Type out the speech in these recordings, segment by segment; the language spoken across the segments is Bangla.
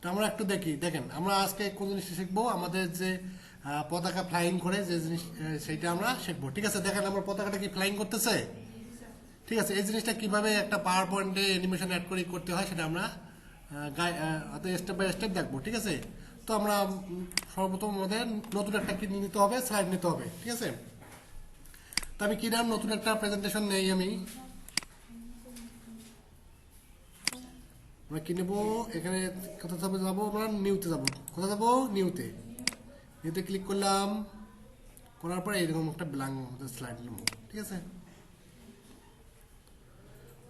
তো আমরা একটু দেখি, দেখেন আমরা আজকে কোন জিনিসটা শিখবো, আমাদের যে পতাকা ফ্লাইং করে যে জিনিস সেইটা আমরা শিখবো। ঠিক আছে, দেখেন আমার পতাকাটা কি ফ্লাইং করতেছে। ঠিক আছে, এই জিনিসটা কিভাবে একটা পাওয়ার পয়েন্টে অ্যানিমেশন অ্যাড করে করতে হয় সেটা আমরা স্টেপ বাই স্টেপ দেখবো। ঠিক আছে, তো আমরা সর্বপ্রথম আমাদের নতুন একটা কি নিতে হবে, স্লাইড নিতে হবে। ঠিক আছে, তো আমি কি নাম নতুন একটা প্রেজেন্টেশন নেই আমি। আমরা কি নেবো, এখানে কোথায় যাবো, আমরা নিউতে যাবো। কোথায় যাবো, নিউতে। নিউতে ক্লিক করলাম, করার পরে এইরকম একটা ব্ল্যাঙ্ক স্লাইড নেবো। ঠিক আছে,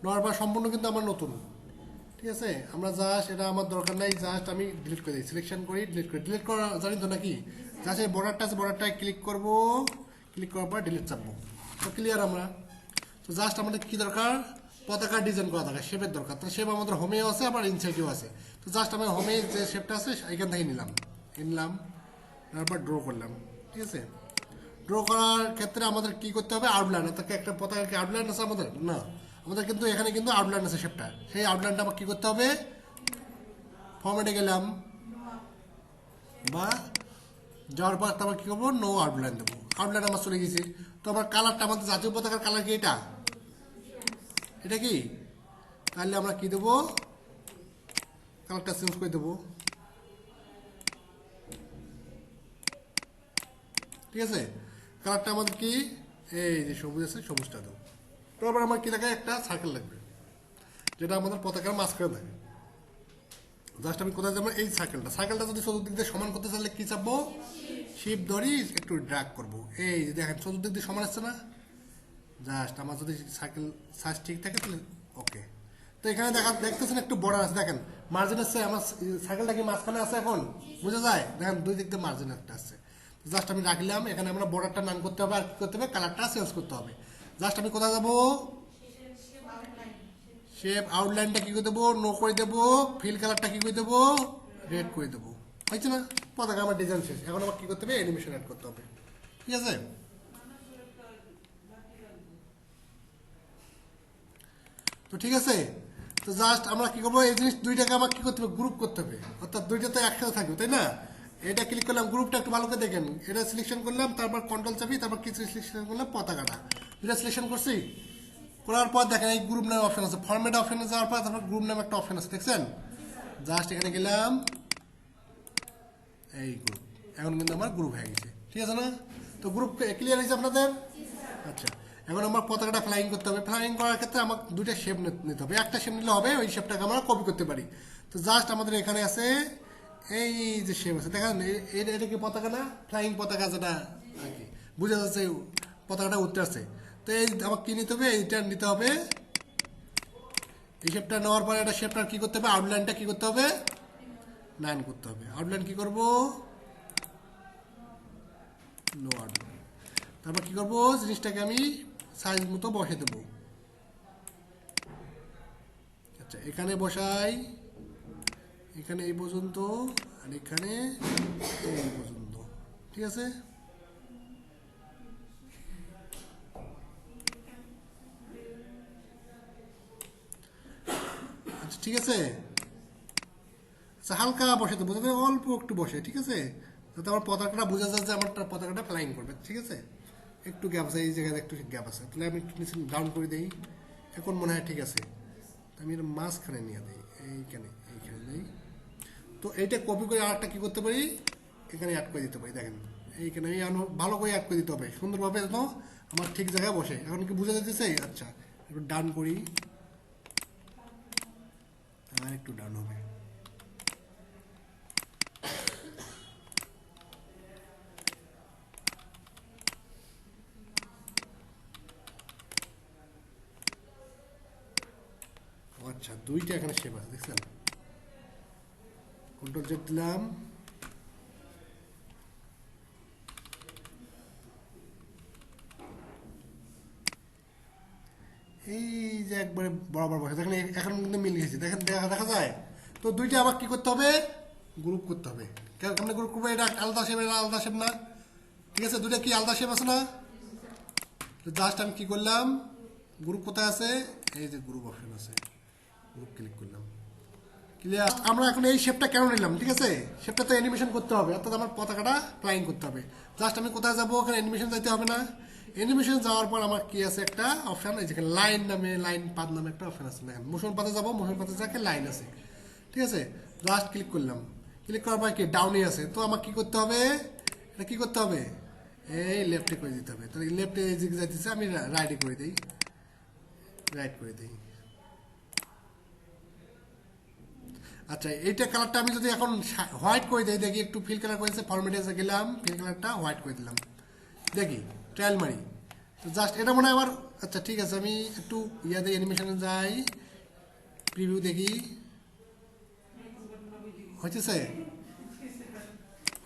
নেওয়ার পর সম্পূর্ণ কিন্তু আমার নতুন। ঠিক আছে, আমরা জাস্ট এটা আমার দরকার নাই, জাস্ট আমি ডিলিট করে দিই, সিলেকশন করি, ডিলিট করি। ডিলিট করা জানি তো নাকি, জাস্ট এই বর্ডারটা আছে, বর্ডারটায় ক্লিক করবো, ক্লিক করার পর ডিলিট চাপবো। তো ক্লিয়ার আমরা। তো জাস্ট আমাদের কি দরকার, পতাকা ডিজাইন করা দরকার, শেপের দরকার। তো শেপ আমাদের হোমেও আছে, আবার ইনসাইডেও আছে। তো জাস্ট আমি হোমে যে শেপটা আছে এখান থেকে নিলাম, তারপর ড্র করলাম। ঠিক আছে, ড্র করার ক্ষেত্রে আমাদের কি করতে হবে, আউটলাইন। অর্থাৎ একটা পতাকার কি আউটলাইন আছে আমাদের না, আমাদের কিন্তু এখানে কিন্তু আউটলাইন আছে শেপটা। সেই আউটলাইনটা আমার কি করতে হবে, ফরম্যাটে গেলাম বা যাওয়ার পর তারপর কি করবো, নো আউটলাইন দেবো। আউটলাইন আমার চলে গেছে। তো আমার কালারটা, আমাদের জাতীয় পতাকার কালার কি এটা, এটা কি, তাহলে আমরা কি দেবো, কালারটা চেঞ্জ করে দেবো। ঠিক আছে, কালারটা আমাদের কি, এই যে সবুজ আছে, সবুজটা দেবো। তারপর আমার কি থাকে, একটা সার্কেল লাগবে যেটা আমাদের পতাকার মাঝখানে থাকে। জাস্ট আমি কোথায় যাবো, এই সার্কেলটা যদি চতুর্দিক দিয়ে সমান করতে চাইলে কি চাপবো, শিপ ধরি একটু ড্র্যাগ করবো। এই যে দেখেন চতুর্দিক দিয়ে সমান আসছে না। জাস্ট আমার যদি সার্কেল সাইজ ঠিক থাকে তাহলে ওকে। তো এখানে দেখতেছেন একটু বর্ডার আছে, দেখেন মার্জিন আছে, আমার সার্কেলটা কি মাঝখানে আছে এখন বোঝা যায়, দেখেন দুই দিক দিয়ে মার্জিন একটা আছে। জাস্ট আমি রাখলাম, এখানে আমরা বর্ডারটা নান করতে হবে, আর কি করতে হবে, কালারটা চেঞ্জ করতে হবে। জাস্ট আমি কোথায় যাবো, শেপ আউটলাইনটা কি করে দেবো, নো করে দেবো, ফিল কালারটা কি করে দেবো, রেড করে দেবো। হয়েছে না, পতাকা আমার ডিজাইন শেষ। এখন আমার কি করতে হবে, অ্যানিমেশন অ্যাড করতে হবে। ঠিক আছে, তো ঠিক আছে, তো জাস্ট আমরা কি করবো, এই জিনিস দুইটাকে আমার কি করতে হবে, গ্রুপ করতে হবে। অর্থাৎ দুইটা তো একসাথে থাকবে, তাই না। এটা ক্লিক করলাম, গ্রুপটা একটু ভালো করে দেখেন, এটা সিলেকশন করলাম, তারপর কন্ট্রোল চাপি, তারপর কিছু সিলেকশন করলাম, পতাকাটা দুইটা সিলেকশন করছি। করার পর দেখেন এই গ্রুপ নামে অপশন আছে, ফরম্যাট অপশনে যাওয়ার পর তারপর গ্রুপ নামে একটা অপশন আছে, দেখছেন। জাস্ট এখানে গেলাম, এই গ্রুপ, এখন কিন্তু আমার গ্রুপ হয়ে গেছে। ঠিক আছে না, তো গ্রুপ ক্লিয়ার হয়েছে আপনাদের। আচ্ছা, এখন আমার পতাকাটা ফ্লাইং করতে হবে। ফ্লাইং করার ক্ষেত্রে আমার দুইটা শেপ নিতে হবে, একটা শেপ নিলে হবে, ওই শেপটাকে আমরা কপি করতে পারি। তো জাস্ট আমাদের এখানে আছে এই যে শেপ আছে, দেখেন এটা কি পতাকা না, ফ্লাইং পতাকা যেটা আর কি বুঝা যাচ্ছে, পতাকাটা উঠতে আসছে। তো এই আমার কি নিতে হবে, এইটা নিতে হবে। এই শেপটা নেওয়ার পরে একটা শেপটার কি করতে হবে, আউটলাইনটা কি করতে হবে, লাইন করতে হবে। আউটলাইন কি করব, নো আউটলাইন। তারপর কি করব, জিনিসটাকে আমি সাইজ মতো বসে দেবো। আচ্ছা, এখানে বসাই, এখানে এই পর্যন্ত, আর এখানে এই পর্যন্ত। ঠিক আছে, আচ্ছা ঠিক আছে। আচ্ছা, হালকা বসে দেবো, যাতে অল্প একটু বসে। ঠিক আছে, যাতে আমার পতাকাটা বোঝা যায় যে আমার পতাকাটা ফ্লাইং করবে। ঠিক আছে, একটু গ্যাপ আছে, এই জায়গায় একটু গ্যাপ আছে, তাহলে আমি একটু নিচে ডাউন করে দিই। এখন মনে হয় ঠিক আছে, আমি এর মাঝখানে নিয়ে দিই, এইখানে দিই। তো এইটা কপি করে আরেকটা কী করতে পারি, এখানে অ্যাড করে দিতে পারি। দেখেন এইখানে আমি ভালো করে অ্যাড করে দিতে হবে, সুন্দরভাবে যেন আমার ঠিক জায়গায় বসে। এখন কি বুঝে যেতেছে। আচ্ছা, একটু ডান করি, আর একটু ডান হবে। আচ্ছা, দুইটা এখানে শেপ আছে, দেখছেন। কন্ট্রোল জেড দিলাম, এই যে একবারে বরাবর বসে, দেখেন এখন কিন্তু মিল গেছে, দেখেন দেখা যায়। তো দুইটা আবার কি করতে হবে, গ্রুপ করতে হবে। কেমন গ্রুপ করবো, এটা আলাদা শেপ, এটা আলাদা শেপ না। ঠিক আছে, দুইটা কি আলাদা শেপ আছে না। জাস্ট আমি কি করলাম, গ্রুপ কোথায় আছে, এই যে গ্রুপ অপশন আছে, গ্রুপ ক্লিক করলাম। ক্লিয়ার? আমরা এখন এই শেপটা কেন নিলাম, ঠিক আছে? শেপটা তো অ্যানিমেশন করতে হবে, অর্থাৎ আমার পতাকাটা ফ্লাইং করতে হবে। জাস্ট আমি কোথায় যাবো, ওখানে অ্যানিমেশন যাইতে হবে না? অ্যানিমেশন যাওয়ার পর আমার কি আছে একটা অপশন, এই যেখানে লাইন নামে, লাইন পাথ নামে একটা অপশন আছে। দেখেন মোশন পাথে যাবো, মোশন পাথে যাকে লাইন আছে, ঠিক আছে? জাস্ট ক্লিক করলাম, ক্লিক করার পর কি ডাউনে আছে, তো আমার কি করতে হবে, এটা কি করতে হবে, এই লেফটে করে দিতে হবে। তাহলে লেফটে যেদিকে যাইতেছে আমি রাইটে করে দিই, রাইট করে দিই। আচ্ছা এইটা কালারটা আমি যদি এখন হোয়াইট করে দিই, দেখি একটু ফিল কালার করেছে, ফরম্যাটে গেলাম, ফিল কালারটা হোয়াইট করে দিলাম, দেখি ট্রায়াল মারি। তো জাস্ট এটা মনে হয় আমার, আচ্ছা ঠিক আছে আমি একটু ইয়াতে অ্যানিমেশনে যাই, প্রিভিউ দেখি, হইতেছে,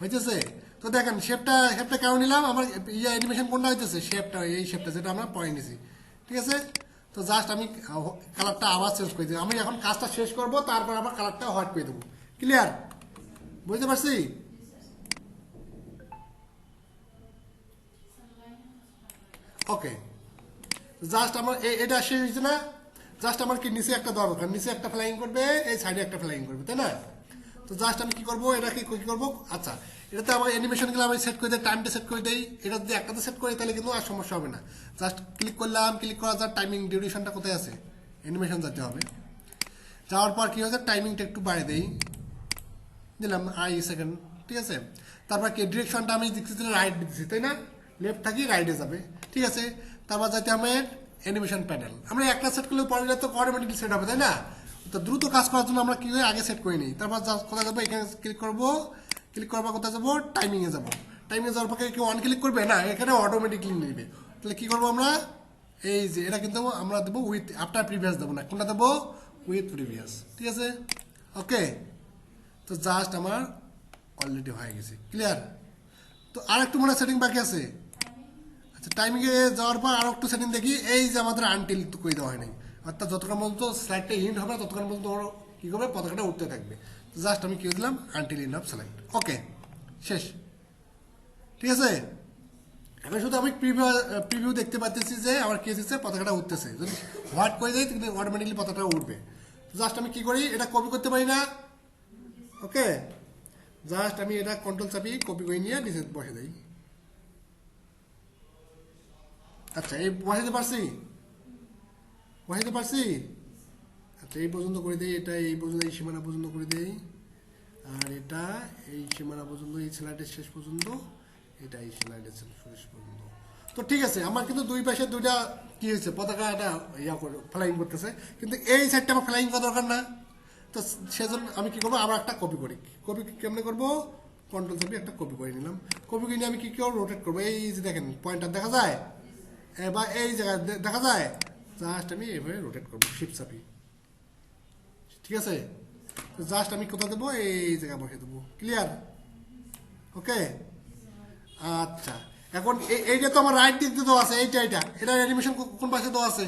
হইতেছে। তো দেখেন শেপটা, শেপটা কেন নিলাম, আমার ইয়া অ্যানিমেশন কোনটা হইতেছে, শেপটা, এই শেপটা যেটা আমরা পরে নিছি, ঠিক আছে? তো জাস্ট আমি কালারটা আবার চেঞ্জ করে দিই, আমি এখন কাজটা শেষ করব, তারপর আবার কালারটা হোয়াইট করে দেবো। ক্লিয়ার? বুঝতে পারছি? ওকে, জাস্ট আমার এটা শেষ হয়েছে না? জাস্ট আমার কি নিচে একটা দরকার, নিচে একটা ফ্লাইং করবে, এই সাইডে একটা ফ্লাইং করবে, তাই না? তো জাস্ট আমি কি করবো, এটা কি করবো, আচ্ছা এটাতে আমার অ্যানিমেশনগুলো আমি সেট করে দিই, টাইমটা সেট করে দিই। এটা যদি একটাতে সেট করি তাহলে কিন্তু আর সমস্যা হবে না। জাস্ট ক্লিক করলাম, ক্লিক করার যার টাইমিং ডিউরেশনটা কোথায় আছে, অ্যানিমেশন যেতে হবে। যাওয়ার পর কি হচ্ছে, টাইমিংটা একটু বাড়িয়ে দিই, দিলাম আই সেকেন্ড, ঠিক আছে? তারপর কি ডিরেকশনটা আমি দিচ্ছি রাইট দিচ্ছি, তাই না? লেফট থাকি রাইটে যাবে, ঠিক আছে? তারপর যাতে আমার অ্যানিমেশন প্যানেল, আমরা একটা সেট করলে পরে তো অটোমেটিকলি সেট হবে, তাই না? তো দ্রুত কাজ করার জন্য আমরা কি হয় আগে সেট করে নিই। তারপর কোথায় যাবো, এখানে ক্লিক করবো, ক্লিক করার পর কোথায় যাবো, টাইমিংয়ে যাবো। টাইমিংয়ে যাওয়ার পর কেউ অন ক্লিক করবে না, এখানে অটোমেটিকলি নেবে। তাহলে কি করবো আমরা, এই যে এটা কিন্তু আমরা দেবো উইথ আফটার প্রিভিয়াস দেবো না, কোনটা দেবো, উইথ প্রিভিয়াস, ঠিক আছে? ওকে, তো জাস্ট আমার অলরেডি হয়ে গেছে। ক্লিয়ার? তো আর একটু মনে সেটিং বাকি আছে। আচ্ছা টাইমিংয়ে যাওয়ার পর আর একটু সেটিং দেখি, এই যে আমাদের আনটিল তো করে দেওয়া হয় নাই, অর্থাৎ যতক্ষণ পর্যন্ত স্লাইডটা ইন্ড হবে ততক্ষণ পর্যন্ত কী করবে, পতাকাটা উঠতে থাকবে। তো জাস্ট আমি কী দিলাম, আনটিল ইন্ড অফ সিলেক্ট, ওকে শেষ, ঠিক আছে? এখন শুধু আমি প্রিভিউ দেখতে পাচ্ছি যে আমার কি হচ্ছে, পতাকাটা উঠতেছে। যদি হোয়াইট করে দেয় কিন্তু অটোমেটিকলি পতাকাটা উঠবে। জাস্ট আমি কি করি, এটা কপি করতে পারি না, ওকে? জাস্ট আমি এটা কন্ট্রোল চাপি কপি করে নিয়ে নিচে বসে দেই। আচ্ছা এই বসাতে পারছি, বসাতে পারছি। আচ্ছা এই পর্যন্ত করে দেই, এটা এই পর্যন্ত, এই সীমানা পর্যন্ত করে দেই, আর এটা এই সীমানা পর্যন্ত, এই স্লাইডের শেষ পর্যন্ত, এটা এই স্লাইডের শেষ পর্যন্ত। তো ঠিক আছে, আমার কিন্তু দুই পাশে দুইটা কি হয়েছে, পতাকাটা ইয়া করে ফ্লাইং করতেছে, কিন্তু এই সাইডটা আমার ফ্লাইং করা দরকার না। তো সেজন্য আমি কি করবো, আবার একটা কপি করি। কপি কেমনে করবো, কন্ট্রোল চাপি একটা কপি করে নিলাম। কপি করে নিয়ে আমি কি করবো, রোটেট করবো। এই যে দেখেন পয়েন্টার দেখা যায়, বা এই জায়গায় দেখা যায়, জাস্ট আমি এইভাবে রোটেট করবো, শিফট চাপি, ঠিক আছে? জাস্ট আমি কোথাও দেবো, এই জায়গায় বসে দেবো। ক্লিয়ার? ওকে, আচ্ছা এখন এইটা তো আমার রাইট দিক দিয়ে দেওয়া আছে, এইটা এটা অ্যানিমেশন কোন পাশে দেওয়া আছে?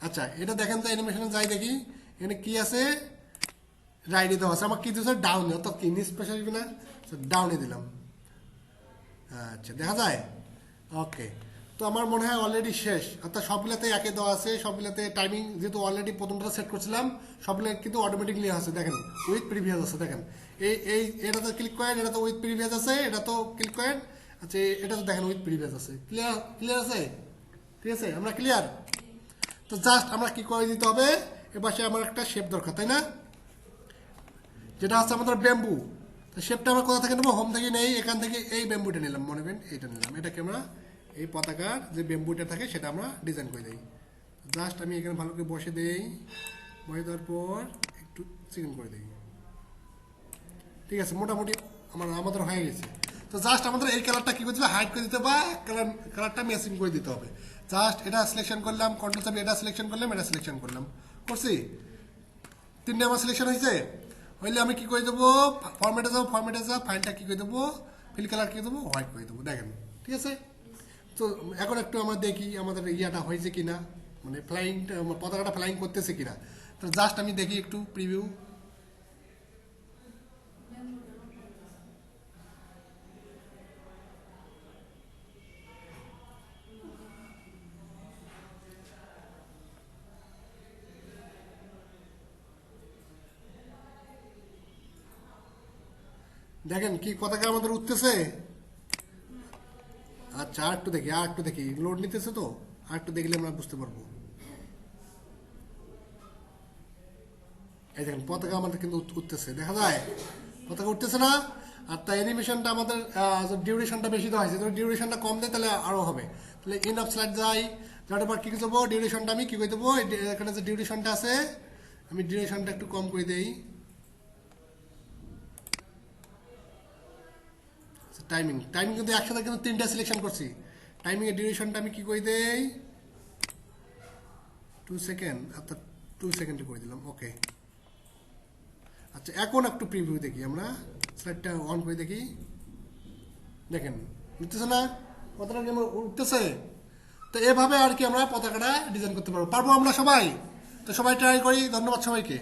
আচ্ছা এটা দেখেন তো, অ্যানিমেশনে যাই দেখি এখানে কি আছে, রাইটে দেওয়া আছে। আমার কি দিচ্ছে, ডাউনে, অর্থাৎ কি নিচ পাশে আসবে না, ডাউনে দিলাম। আচ্ছা দেখা যায়, ওকে। তো আমার মনে হয় অলরেডি শেষ, অর্থাৎ সবগুলোতে একে দেওয়া আছে, সবগুলোতে টাইমিং যেহেতু অলরেডি প্রথমটা সেট করছিলাম, সবগুলো কিন্তু অটোমেটিকলি আছে। দেখেন উইথ প্রিভিয়াস আছে, দেখেন এই এটা তো ক্লিক করেন, এটা তো উইথ প্রিভিয়াস আছে, এটা তো ক্লিক করেন, আচ্ছা এটা তো দেখেন উইথ প্রিভিয়াস আছে। ক্লিয়ার? ক্লিয়ার আছে? ঠিক আছে, আমরা ক্লিয়ার? তো জাস্ট আমরা কি করে দিতে হবে, এবার সে আমার একটা শেপ দরকার, তাই না? যেটা হচ্ছে আমাদের ব্যাম্বু। তো শেপটা আমরা কোথা থেকে নেবো, হোম থেকে নেই, এখান থেকে এই ব্যাম্বুটা নিলাম, মনে করেন এইটা নিলাম, এটাকে আমরা এই পতাকার যে ব্যাম্বুটা থাকে সেটা আমরা ডিজাইন করে দিই। জাস্ট আমি এখানে ভালো করে বসে দেই, বসে দেওয়ার পর একটু চিকেন করে দিই, ঠিক আছে? মোটামুটি আমাদের হয়ে গেছে। তো জাস্ট আমাদের এই কালারটা কী করতে হবে, হাইড করে দিতে হবে, বা কালারটা ম্যাচিং করে দিতে হবে। জাস্ট এটা সিলেকশন করলাম, কন্ট্রোল চাপে এটা সিলেকশন করলাম, এটা সিলেকশন করলাম, করছি তিনটে আমার সিলেকশন হয়েছে। হইলে আমি কি করে দেবো, ফরম্যাটে যাবো, ফরম্যাটে যাবো, ফাইলটা কী করে দেবো, ফিল কালার কী দেবো, হোয়াইট করে দেবো, দেখেন ঠিক আছে? তো এখন একটু আমরা দেখি আমাদের ইয়াটা হয়েছে কিনা, মানে ফ্লাইংটা, পতাকাটা ফ্লাইং করতেছে কিনা। তো জাস্ট আমি দেখি একটু প্রিভিউ, দেখেন কি পতাকা আমাদের উঠতেছে। আচ্ছা আর একটু দেখি লোড নিতেছে তো, আর একটু দেখলে আমরা বুঝতে পারবো। এই দেখেন পতাকা আমাদের কিন্তু উঠতেছে, দেখা যায় পতাকা উঠতেছে না। আর তাই অ্যানিমেশনটা আমাদের ডিউরেশনটা বেশি দেওয়া হয়েছে, যদি ডিউরেশনটা কম দেয় তাহলে আরও হবে। তাহলে ইন অফ স্লাইড যাই, যাওয়ার পর কী দেবো, ডিউরেশনটা আমি কী করে দেবো, এখানে যে ডিউরেশনটা আছে আমি ডিউরেশনটা একটু কম করে দিই। টাইমিং কিন্তু একসাথে কিন্তু 3টা সিলেকশন করছি। টাইমিংয়ের ডিউরেশনটা আমি কী করে দেই, 2 সেকেন্ড, অর্থাৎ 2 সেকেন্ডে করে দিলাম। ওকে, আচ্ছা এখন একটু প্রিভিউ দেখি, আমরা স্লাইডটা অন করে দেখি। দেখেন উঠতেছে না পতাকা, কি আমার উঠতেছে? তো এভাবে আর কি আমরা পতাকাটা ডিজাইন করতে পারবো আমরা সবাই। তো সবাই ট্রাই করি। ধন্যবাদ সবাইকে।